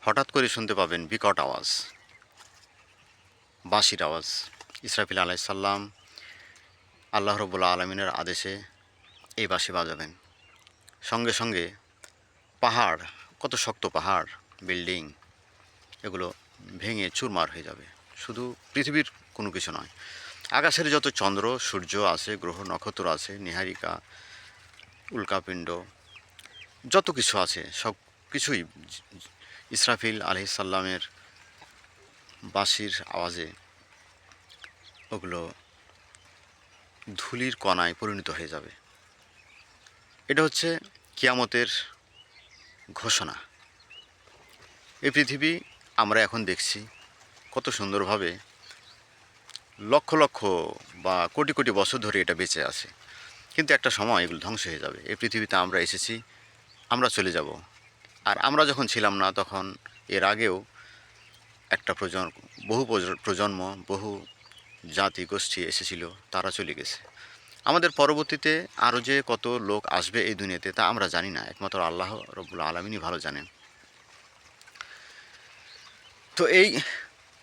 হঠাৎ করে শুনতে পাবেন বিকট আওয়াজ, বাঁশির আওয়াজ। ইসরাফিল আলাইহিস সালাম আল্লাহ রাব্বুল আলামিনের আদেশে এই বাঁশি বাজাবেন। সঙ্গে সঙ্গে পাহাড়, কত শক্ত পাহাড়, বিল্ডিং, এগুলো ভেঙে চুরমার হয়ে যাবে। শুধু পৃথিবীর কোনো কিছু নয়, আকাশের যত চন্দ্র সূর্য আছে, গ্রহ নক্ষত্র আছে, নীহারিকা, উল্কাপিণ্ড, যত কিছু আছে সব কিছুই ইসরাফিল আলাইহিস সালামের বাঁশির আওয়াজে ওগুলো ধুলির কণায় পরিণত হয়ে যাবে। এটা হচ্ছে কিয়ামতের ঘোষণা। এই পৃথিবী আমরা এখন দেখছি কত সুন্দরভাবে লক্ষ লক্ষ বা কোটি কোটি বছর ধরে এটা বেঁচে আছে, কিন্তু একটা সময় এগুলো ধ্বংস হয়ে যাবে। এই পৃথিবীতে আমরা এসেছি, আমরা চলে যাব। আর আমরা যখন ছিলাম না তখন এর আগেও একটা প্রজন্ম, বহু জাতি গোষ্ঠী এসেছিল, তারা চলে গেছে। আমাদের পরবর্তীতে আরও যে কত লোক আসবে এই দুনিয়াতে তা আমরা জানি না, একমাত্র আল্লাহ রব্বুল আলামিনই ভালো জানেন। তো এই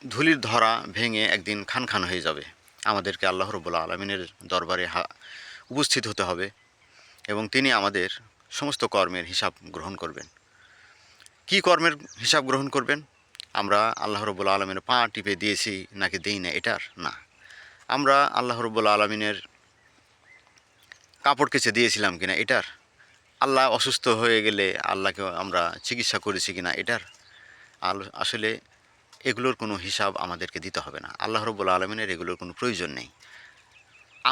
ধুলির ধরা ভেঙে একদিন খান খান হয়ে যাবে। আমাদেরকে আল্লাহ রব্বুল আলামিনের দরবারে উপস্থিত হতে হবে এবং তিনি আমাদের সমস্ত কর্মের হিসাব গ্রহণ করবেন। কি কর্মের হিসাব গ্রহণ করবেন? আমরা আল্লাহ রব্বুল আলামিনের পা টিপে দিয়েছি নাকি দেই না, এটার না। আমরা আল্লাহ রব্বুল আলামিনের কাপড় কেচে দিয়েছিলাম কিনা, এটার। আল্লাহ অসুস্থ হয়ে গেলে আল্লাহকে আমরা চিকিৎসা করেছি কিনা, এটার। আসলে এগুলোর কোনো হিসাব আমাদেরকে দিতে হবে না। আল্লাহ রব্বুল আলামিনের এগুলোর কোনো প্রয়োজন নেই।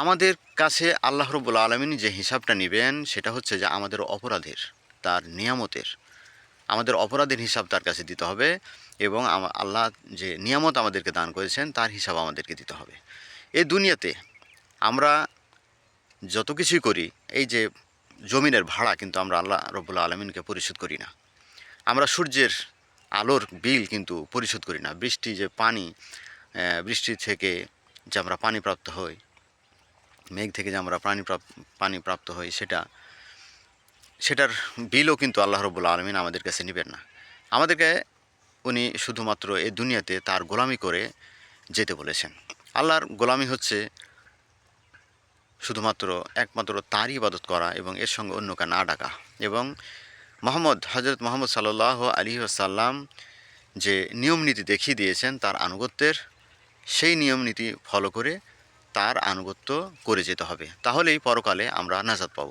আমাদের কাছে আল্লাহ রব্বুল আলামিন যে হিসাবটা নেবেন সেটা হচ্ছে যে আমাদের অপরাধের, তার নিয়ামতের, আমাদের অপরাধের হিসাব তার কাছে দিতে হবে এবং আল্লাহ যে নিয়ামত আমাদেরকে দান করেছেন তার হিসাব আমাদেরকে দিতে হবে। এই দুনিয়াতে আমরা যত কিছুই করি, এই যে জমিনের ভাড়া কিন্তু আমরা আল্লাহ রব্বুল আলামিনকে পরিশোধ করি না। আমরা সূর্যের আলোর বিল কিন্তু পরিশোধ করি না। বৃষ্টি যে পানি, বৃষ্টি থেকে যে আমরা পানি প্রাপ্ত হই, মেঘ থেকে যে আমরা পানি প্রাপ্ত হই, সেটার বিলও কিন্তু আল্লাহ রব্বুল আলামিন আমাদের কাছে নেবেন না। আমাদেরকে উনি শুধুমাত্র এই দুনিয়াতে তার গোলামি করে যেতে বলেছেন। আল্লাহর গোলামি হচ্ছে শুধুমাত্র একমাত্র তারই ইবাদত করা এবং এর সঙ্গে অন্যকে না ডাকা। এবং হজরত মোহাম্মদ সাল্লাল্লাহু আলাইহি ওয়াসাল্লাম যে নিয়ম নীতি দেখিয়ে দিয়েছেন তার আনুগত্যের, সেই নিয়ম নীতি ফলো করে তার আনুগত্য করে যেতে হবে। তাহলেই পরকালে আমরা নাজাত পাব।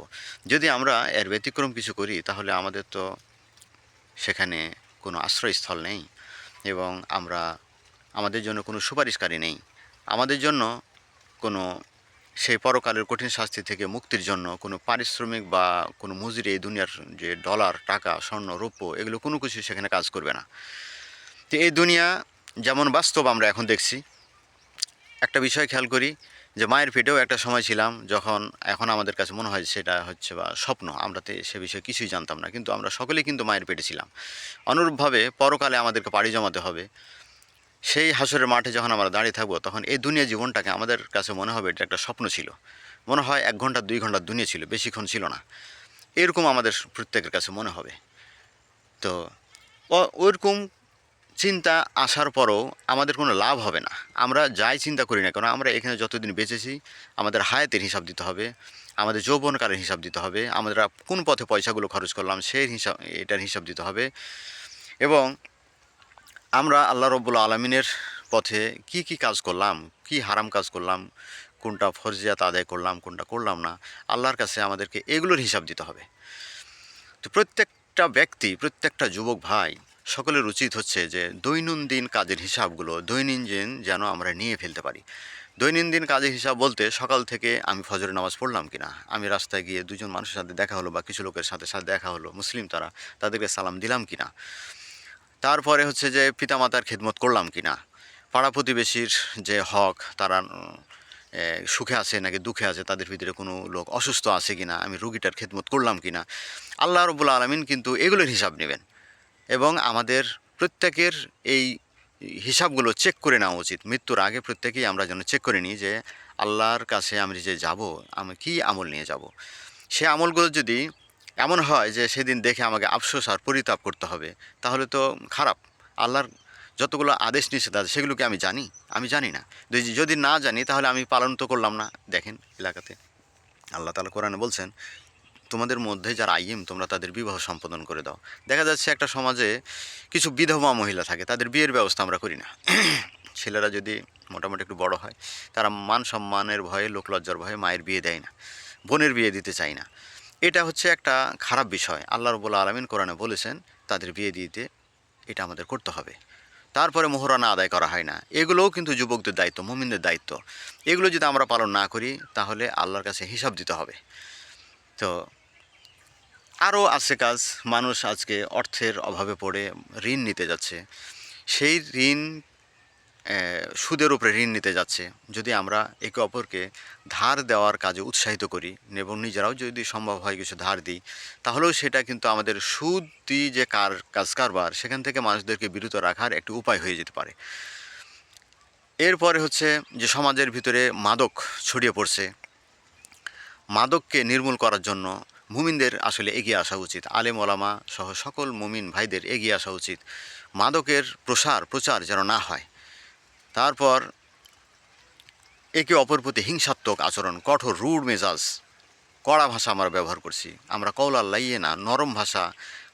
যদি আমরা এর ব্যতিক্রম কিছু করি তাহলে আমাদের তো সেখানে কোনো আশ্রয়স্থল নেই এবং আমাদের জন্য কোনো সুপারিশকারী নেই। আমাদের জন্য কোনো সেই পরকালের কঠিন শাস্তি থেকে মুক্তির জন্য কোনো পারিশ্রমিক বা কোনো মজুরি এই দুনিয়ার যে ডলার, টাকা, স্বর্ণ, রৌপ্য, এগুলো কোনো কিছু সেখানে কাজ করবে না। তো এই দুনিয়া যেমন বাস্তব আমরা এখন দেখছি, একটা বিষয় খেয়াল করি যে মায়ের পেটেও একটা সময় ছিলাম যখন এখন আমাদের কাছে মনে হয় সেটা হচ্ছে বা স্বপ্ন, আমরা তো সে বিষয়ে কিছুই জানতাম না, কিন্তু আমরা সকলেই কিন্তু মায়ের পেটে ছিলাম। অনুরূপভাবে পরকালে আমাদেরকে পাড়ি জমাতে হবে। সেই হাসরের মাঠে যখন আমরা দাঁড়িয়ে থাকবো তখন এই দুনিয়া জীবনটাকে আমাদের কাছে মনে হবে এটা একটা স্বপ্ন ছিল। মনে হয় 1 ঘন্টা 2 ঘন্টার দুনিয়া ছিল, বেশিক্ষণ ছিল না, এরকম আমাদের প্রত্যেকের কাছে মনে হবে। তো ওইরকম চিন্তা আসার পরও আমাদের কোনো লাভ হবে না। আমরা যাই চিন্তা করি না কেন, আমরা এখানে যতদিন বেঁচেছি আমাদের হায়াতের হিসাব দিতে হবে, আমাদের যৌবনকালের হিসাব দিতে হবে, আমরা কোন পথে পয়সাগুলো খরচ করলাম সেই এটার হিসাব দিতে হবে এবং আমরা আল্লাহ রব্বুল আলামিনের পথে কি কি কাজ করলাম, কি হারাম কাজ করলাম, কোনটা ফরজিয়াত আদায় করলাম, কোনটা করলাম না, আল্লাহর কাছে আমাদেরকে এগুলোর হিসাব দিতে হবে। তো প্রত্যেকটা ব্যক্তি, প্রত্যেকটা যুবক ভাই সকলের উচিত হচ্ছে যে দৈনন্দিন কাজের হিসাবগুলো দৈনন্দিন যেন আমরা নিয়ে ফেলতে পারি। দৈনন্দিন কাজের হিসাব বলতে সকাল থেকে আমি ফজরের নামাজ পড়লাম কিনা, আমি রাস্তায় গিয়ে দুজন মানুষের সাথে দেখা হলো বা কিছু লোকের সাথে দেখা হলো, মুসলিম তারা, তাদেরকে সালাম দিলাম কিনা, তারপরে হচ্ছে যে পিতামাতার খেদমত করলাম কিনা, পাড়া প্রতিবেশীর যে হক, তারা সুখে আছে নাকি দুঃখে আছে, তাদের ভিতরে কোনো লোক অসুস্থ আছে কিনা, আমি রুগীটার খেদমত করলাম কিনা। আল্লাহ রব্বুল আলামিন কিন্তু এগুলোর হিসাব নেবেন এবং আমাদের প্রত্যেকের এই হিসাবগুলো চেক করে নেওয়া উচিত। মৃত্যুর আগে প্রত্যেকেই আমরা যেন চেক করে নিই যে আল্লাহর কাছে আমি যে যাব, আমি কী আমল নিয়ে যাব। সে আমলগুলো যদি এমন হয় যে সেদিন দেখে আমাকে আফসোস আর পরিতাপ করতে হবে, তাহলে তো খারাপ। আল্লাহর যতগুলো আদেশ নিষেধ আছে সেগুলো কি আমি জানি? আমি জানি না। যদি না জানি তাহলে আমি পালন তো করলাম না। দেখেন এলাকাতে আল্লাহ তাআলা কোরআনে বলছেন, তোমাদের মধ্যে যারা আইয়িম তোমরা তাদের বিবাহ সম্পাদন করে দাও। দেখা যাচ্ছে একটা সমাজে কিছু বিধবা মহিলা থাকে, তাদের বিয়ের ব্যবস্থা আমরা করি না। ছেলেরা যদি মোটামুটি একটু বড় হয়, তারা মান সম্মানের ভয়ে, লোকলজ্জার ভয়ে মায়ের বিয়ে দেয় না, বোনের বিয়ে দিতে চায় না। এটা হচ্ছে একটা খারাপ বিষয়। আল্লাহ রাব্বুল আলামিন কোরআনে বলেছেন তাদের বিয়ে দিতে এটা আমাদের করতে হবে। তারপরে মোহরানা আদায় করা হয় না। এগুলোও কিন্তু যুবকদের দায়িত্ব, মুমিনদের দায়িত্ব। এগুলো যদি আমরা পালন না করি তাহলে আল্লাহর কাছে হিসাব দিতে হবে। তো আরও আছে কাজ। মানুষ আজকে অর্থের অভাবে পড়ে ঋণ নিতে যাচ্ছে। সেই ঋণ সুদের উপরে ঋণ নিতে যাচ্ছে। যদি আমরা একে অপরকে ধার দেওয়ার কাজে উৎসাহিত করি এবং নিজেরাও যদি সম্ভব হয় কিছু ধার দিই, তাহলেও সেটা কিন্তু আমাদের সুদি যে কাজ কারবার সেখান থেকে মানুষদেরকে বিরত রাখার একটি উপায় হয়ে যেতে পারে। এরপরে হচ্ছে যে সমাজের ভিতরে মাদক ছড়িয়ে পড়ছে। মাদককে নির্মূল করার জন্য মুমিনদের আসলে এগিয়ে আসা উচিত। আলেম ওলামা সহ সকল মুমিন ভাইদের এগিয়ে আসা উচিত। মাদকের প্রচার যেন না হয়। তারপর একে অপর প্রতি হিংসাত্মক আচরণ, কঠোর রুড মেজাজ, কড়া ভাষা আমরা ব্যবহার করছি। আমরা কওলা লাইয়িনা, নরম ভাষা,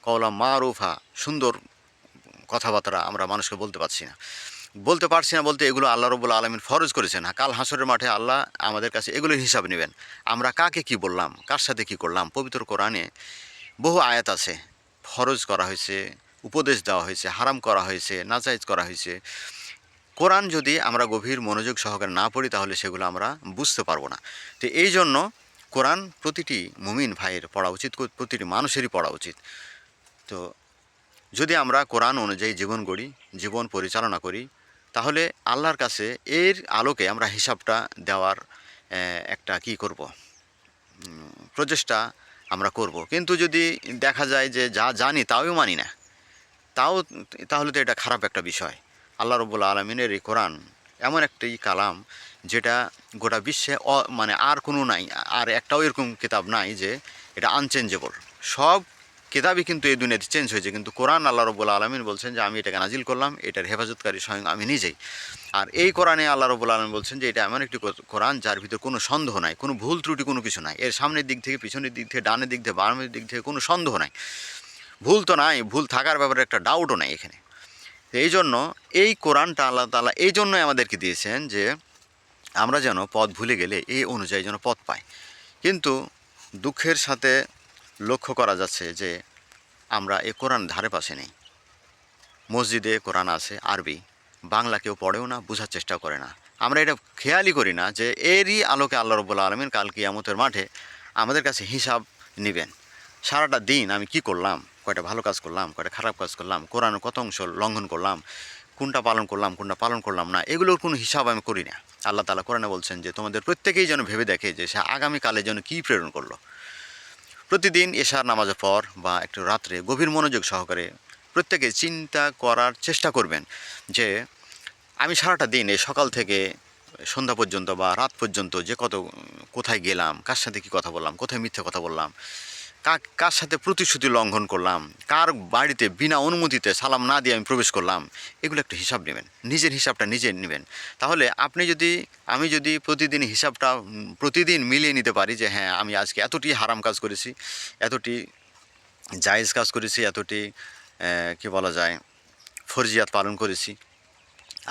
কওলা মারুফা, সুন্দর কথাবার্তা আমরা মানুষকে বলতে পারছি না বলতে এগুলো আল্লাহ রাব্বুল আলামিন ফরজ করেছেন। কাল হাসরের মাঠে আল্লাহ আমাদের কাছে এগুলোর হিসাব নেবেন। আমরা কাকে কি বললাম, কার সাথে কি করলাম। পবিত্র কোরআনে বহু আয়াত আছে, ফরজ করা হয়েছে, উপদেশ দেওয়া হয়েছে, হারাম করা হয়েছে, নাজায়েজ করা হয়েছে। কোরআন যদি আমরা গভীর মনোযোগ সহকারে না পড়ি তাহলে সেগুলো আমরা বুঝতে পারবো না। তো এই জন্য কোরআন প্রতিটি মুমিন ভাইয়ের পড়া উচিত, প্রতিটি মানুষেরই পড়া উচিত। তো যদি আমরা কোরআন অনুযায়ী জীবন গড়ি, জীবন পরিচালনা করি, তাহলে আল্লাহর কাছে এর আলোকে আমরা হিসাবটা দেওয়ার একটা কি করব, প্রচেষ্টা আমরা করব। কিন্তু যদি দেখা যায় যে যা জানি তাও মানি না, তাও তাহলে তো এটা খারাপ একটা বিষয়। আল্লাহ রাব্বুল আলামিনের এই কোরআন এমন একটি কালাম যেটা গোটা বিশ্বে মানে আর কোনো নাই, আর একটাও এরকম কিতাব নাই যে এটা আনচেঞ্জেবল। সব কিতাবই কিন্তু এই দুনিয়াতে চেঞ্জ হয়েছে, কিন্তু কোরআন আল্লাহ রাব্বুল আলামিন বলছেন যে আমি এটাকে নাজিল করলাম, এটার হেফাজতকারী স্বয়ং আমি নিজেই। আর এই কোরআনে আল্লাহ রাব্বুল আলামিন বলছেন যে এটা এমন একটি কোরআন যার ভিতর কোনো সন্দেহ নাই, কোনো ভুল ত্রুটি কোনো কিছু নাই। এর সামনের দিক থেকে, পিছনের দিক থেকে, ডানের দিক থেকে, বামের দিক থেকে কোনো সন্দেহ নাই। ভুল তো নাই, ভুল থাকার ব্যাপারে একটা ডাউটও নাই এখানে। এই জন্য এই কোরআনটা আল্লাহ তাআলা এই জন্যই আমাদেরকে দিয়েছেন যে আমরা যেন পথ ভুলে গেলে এই অনুযায়ী যেন পথ পাই। কিন্তু দুঃখের সাথে লক্ষ্য করা যাচ্ছে যে আমরা এই কোরআন ধারে পাশে নেই। মসজিদে কোরআন আছে আরবি, বাংলা কেউ পড়েও না, বোঝার চেষ্টাও করে না। আমরা এটা খেয়ালই করি না যে এরই আলোকে আল্লাহ রাব্বুল আলামিন কাল কিয়ামতের মাঠে আমাদের কাছে হিসাব নেবেন। সারাটা দিন আমি কি করলাম, কয়টা ভালো কাজ করলাম, কয়টা খারাপ কাজ করলাম, কোরআনের কত অংশ লঙ্ঘন করলাম, কোনটা পালন করলাম, কোনটা পালন করলাম না, এগুলোর কোনো হিসাব আমি করি না। আল্লাহ তাআলা কোরআনে বলছেন যে তোমাদের প্রত্যেকেই যেন ভেবে দেখে যে সে আগামীকালে যেন কী প্রেরণ করলো। প্রতিদিন এশার নামাজের পর বা একটু রাত্রে গভীর মনোযোগ সহকারে প্রত্যেকে চিন্তা করার চেষ্টা করবেন যে আমি সারাটা দিন এই সকাল থেকে সন্ধ্যা পর্যন্ত বা রাত পর্যন্ত যে কোথায় গেলাম, কার সাথে কী কথা বললাম, কোথায় মিথ্যে কথা বললাম, কার সাথে প্রতিশ্রুতি লঙ্ঘন করলাম, কার বাড়িতে বিনা অনুমতিতে সালাম না দিয়ে আমি প্রবেশ করলাম, এগুলো একটা হিসাব নেবেন। নিজের হিসাবটা নিজে নেবেন। তাহলে আমি যদি প্রতিদিন হিসাবটা প্রতিদিন মিলিয়ে নিতে পারি যে হ্যাঁ আমি আজকে এতটি হারাম কাজ করেছি, এতটি জায়েজ কাজ করেছি, এতটি কি বলা যায় ফরজিয়াত পালন করেছি,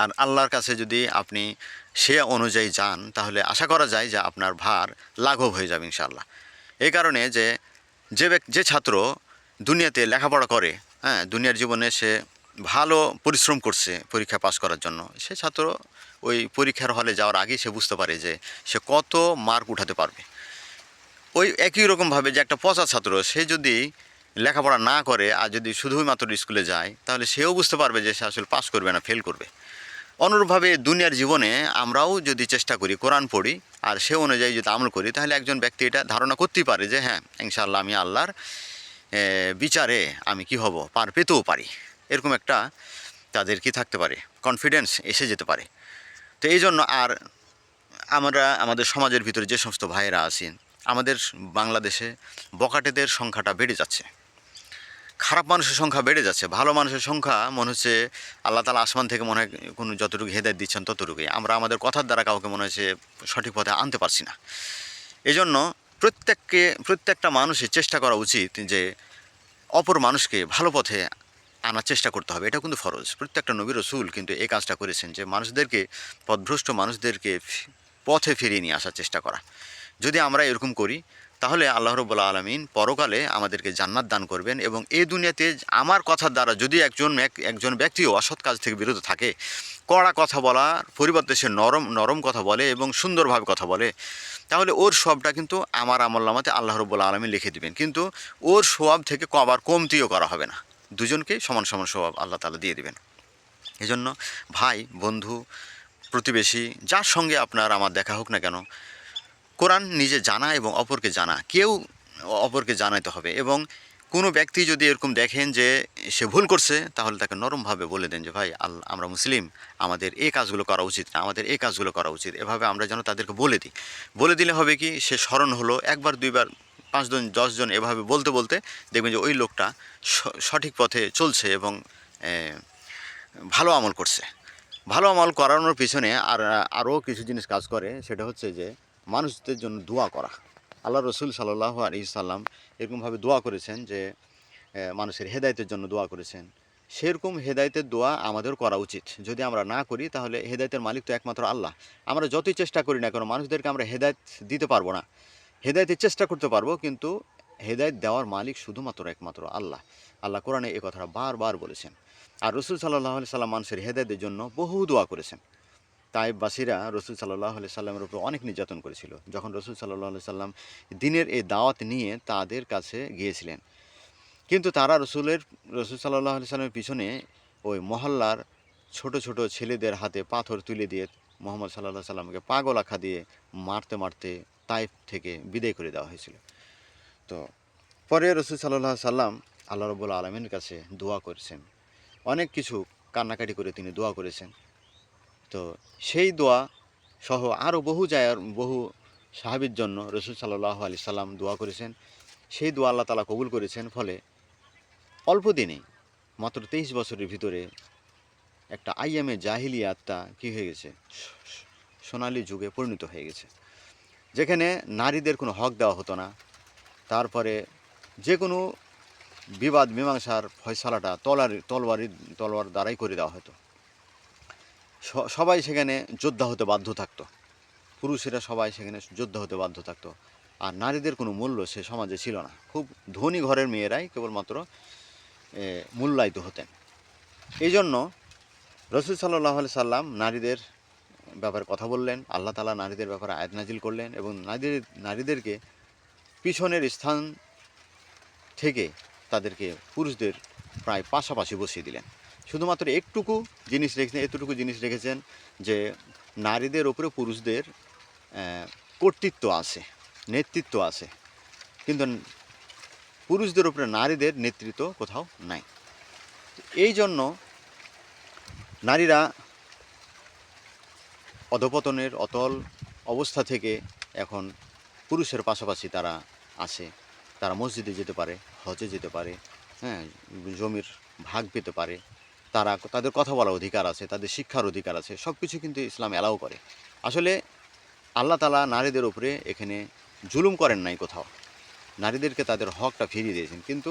আর আল্লাহর কাছে যদি আপনি সে অনুযায়ী যান তাহলে আশা করা যায় যে আপনার ভার লাঘব হয়ে যাবে ইনশাআল্লাহ। এই কারণে যে ছাত্র দুনিয়াতে লেখাপড়া করে, হ্যাঁ দুনিয়ার জীবনে সে ভালো পরিশ্রম করছে পরীক্ষা পাস করার জন্য, সে ছাত্র ওই পরীক্ষার হলে যাওয়ার আগেই সে বুঝতে পারে যে সে কত মার্ক উঠাতে পারবে। ওই একই রকমভাবে যে একটা পচা ছাত্র সে যদি লেখাপড়া না করে আর যদি শুধুই মাত্র স্কুলে যায় তাহলে সেও বুঝতে পারবে যে সে আসলে পাস করবে না, ফেল করবে। অনুরূপভাবে দুনিয়ার জীবনে আমরাও যদি চেষ্টা করি, কোরআন পড়ি আর সে অনুযায়ী যদি আমল করি, তাহলে একজন ব্যক্তি এটা ধারণা করতেই পারে যে হ্যাঁ ইনশাআল্লাহ আমি আল্লাহর বিচারে আমি কি হব, পার পেতেও পারি। এরকম একটা তাদের কি থাকতে পারে, কনফিডেন্স এসে যেতে পারে। তো এই জন্য আর আমরা আমাদের সমাজের ভিতরে যে সমস্ত ভাইয়েরা আছেন, আমাদের বাংলাদেশে বখাটেদের সংখ্যাটা বেড়ে যাচ্ছে। খারাপ মানুষের সংখ্যা বেড়ে যাচ্ছে, ভালো মানুষের সংখ্যা মনে হচ্ছে আল্লাহ তাআলা আসমান থেকে মনে হয় কোনো যতটুকু হেদায়েত দিচ্ছেন ততটুকুই, আমরা আমাদের কথার দ্বারা কাউকে মনে হচ্ছে সঠিক পথে আনতে পারছি না। এজন্য প্রত্যেকটা মানুষের চেষ্টা করা উচিত যে অপর মানুষকে ভালো পথে আনার চেষ্টা করতে হবে। এটা কিন্তু ফরজ। প্রত্যেকটা নবী রাসূল কিন্তু এই কাজটা করেছেন যে মানুষদেরকে, পথভ্রষ্ট মানুষদেরকে পথে ফিরিয়ে নিয়ে আসার চেষ্টা করা। যদি আমরা এরকম করি তাহলে আল্লাহ রাব্বুল আলামিন পরকালে আমাদেরকে জান্নাত দান করবেন, এবং এই দুনিয়াতে আমার কথার দ্বারা যদি একজন ব্যক্তিও অসৎ কাজ থেকে বিরত থাকে, কড়া কথা বলার পরিবর্তে সে নরম নরম কথা বলে এবং সুন্দরভাবে কথা বলে, তাহলে ওর সওয়াবটা কিন্তু আমার আমলনামাতে আল্লাহ রাব্বুল আলামিন লিখে দিবেন। কিন্তু ওর সওয়াব থেকে আবার কমতিও করা হবে না, দুজনকেই সমান সমান সওয়াব আল্লাহ তাআলা দিয়ে দিবেন। এজন্য ভাই, বন্ধু, প্রতিবেশী, যার সঙ্গে আপনার আমার দেখা হোক না কেন, কোরআন নিজে জানা এবং অপরকে জানা, কেউ অপরকে জানাতে হবে। এবং কোনো ব্যক্তি যদি এরকম দেখেন যে সে ভুল করছে, তাহলে তাকে নরমভাবে বলে দেন যে ভাই, আমরা মুসলিম, আমাদের এই কাজগুলো করা উচিত না, আমাদের এই কাজগুলো করা উচিত। এভাবে আমরা যেন তাদেরকে বলে দিই। বলে দিলে হবে কি, সে স্মরণ হলো, একবার দুইবার 5 জন 10 জন এভাবে বলতে বলতে দেখবেন যে ওই লোকটা সঠিক পথে চলছে এবং ভালো আমল করছে। ভালো আমল করানোর পিছনে আরও কিছু জিনিস কাজ করে, সেটা হচ্ছে যে মানুষদের জন্য দোয়া করা। আল্লাহ রসুল সাল্লাল্লাহু আলাইহি সাল্লাম এরকমভাবে দোয়া করেছেন যে মানুষের হেদায়েতের জন্য দোয়া করেছেন। সেরকম হেদায়েতের দোয়া আমাদের করা উচিত। যদি আমরা না করি তাহলে হেদায়েতের মালিক তো একমাত্র আল্লাহ। আমরা যতই চেষ্টা করি না কেন, মানুষদেরকে আমরা হেদায়েত দিতে পারবো না। হেদায়েতের চেষ্টা করতে পারবো, কিন্তু হেদায়েত দেওয়ার মালিক শুধুমাত্র একমাত্র আল্লাহ। আল্লাহ কোরআনে এই কথাটা বারবার বলেছেন। আর রসুল সাল্লাল্লাহু আলাইহি সাল্লাম মানুষের হেদায়েতের জন্য বহু দোয়া করেছেন। তায়েফবাসীরা রসুল সাল্লাল্লাহু আলাইহি সাল্লামের উপর অনেক নির্যাতন করেছিল। যখন রসুল সাল্লাল্লাহু আলাইহি সাল্লাম দ্বীনের এই দাওয়াত নিয়ে তাদের কাছে গিয়েছিলেন, কিন্তু তারা রসুল সাল্লাল্লাহু আলাইহি সাল্লামের পিছনে ওই মহল্লার ছোট ছোট ছেলেদের হাতে পাথর তুলে দিয়ে মুহাম্মদ সাল্লাল্লাহু আলাইহি সাল্লামকে পাগল আখ্যা দিয়ে মারতে মারতে তায়েফ থেকে বিদায় করে দেওয়া হয়েছিল। তো পরে রসুল সাল্লাল্লাহু আলাইহি সাল্লাম আল্লাহ রাব্বুল আলামিনের কাছে দোয়া করেছেন, অনেক কিছু কান্নাকাটি করে তিনি দোয়া করেছেন। তো সেই দোয়া সহ আরও বহু সাহাবীর জন্য রসুল সাল্লাল্লাহু আলাইহি সাল্লাম দোয়া করেছেন। সেই দোয়া আল্লাহ তাআলা কবুল করেছেন। ফলে অল্প দিনেই, মাত্র 23 বছরের ভিতরে, একটা আইয়ামে জাহিলিয়াতটা কী হয়ে গেছে, সোনালী যুগে পরিণত হয়ে গেছে, যেখানে নারীদের কোনো হক দেওয়া হতো না। তারপরে যে কোনো বিবাদ মীমাংসার ফয়সালাটা তলোয়ার দ্বারাই করে দেওয়া হতো। সবাই সেখানে যোদ্ধা হতে বাধ্য থাকতো, পুরুষেরা সবাই সেখানে যোদ্ধা হতে বাধ্য থাকতো। আর নারীদের কোনো মূল্য সে সমাজে ছিল না। খুব ধনী ঘরের মেয়েরাই কেবলমাত্র মূল্যায়িত হতেন। এই জন্য রসুল সাল্লাল্লাহু আলাইহি সাল্লাম নারীদের ব্যাপারে কথা বললেন, আল্লাহ তাআলা নারীদের ব্যাপারে আয়াত নাজিল করলেন এবং নারীদেরকে পিছনের স্থান থেকে তাদেরকে পুরুষদের প্রায় পাশাপাশি বসিয়ে দিলেন। শুধুমাত্র এতটুকু জিনিস রেখেছেন যে নারীদের ওপরে পুরুষদের কর্তৃত্ব আছে, নেতৃত্ব আছে, কিন্তু পুরুষদের উপরে নারীদের নেতৃত্ব কোথাও নাই। এই জন্য নারীরা অধঃপতনের অতল অবস্থা থেকে এখন পুরুষের পাশাপাশি তারা আছে। তারা মসজিদে যেতে পারে, হজে যেতে পারে, হ্যাঁ, জমির ভাগ পেতে পারে, তাদের কথা বলার অধিকার আছে, তাদের শিক্ষার অধিকার আছে। সব কিছু কিন্তু ইসলাম অ্যালাউ করে। আসলে আল্লাহ তাআলা নারীদের উপরে এখানে জুলুম করেন নাই কোথাও, নারীদেরকে তাদের হকটা ফিরিয়ে দিয়েছেন। কিন্তু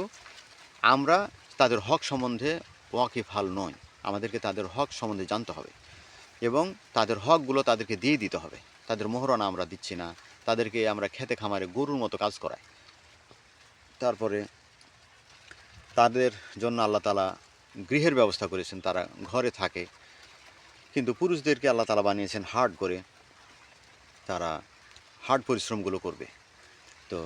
আমরা তাদের হক সম্বন্ধে ওয়াকিফাল নই। আমাদেরকে তাদের হক সম্বন্ধে জানতে হবে এবং তাদের হকগুলো তাদেরকে দিয়ে দিতে হবে। তাদের মোহরানা আমরা দিচ্ছি না, তাদেরকে আমরা খেতে খামারে গরুর মতো কাজ করাই। তারপরে তাদের জন্য আল্লাহ তাআলা গৃহের ব্যবস্থা করেছেন, তারা ঘরে থাকে। কিন্তু পুরুষদেরকে আল্লাহ তাআলা বানিয়েছেন হার্ড করে, তারা হার্ড পরিশ্রমগুলো করবে। তো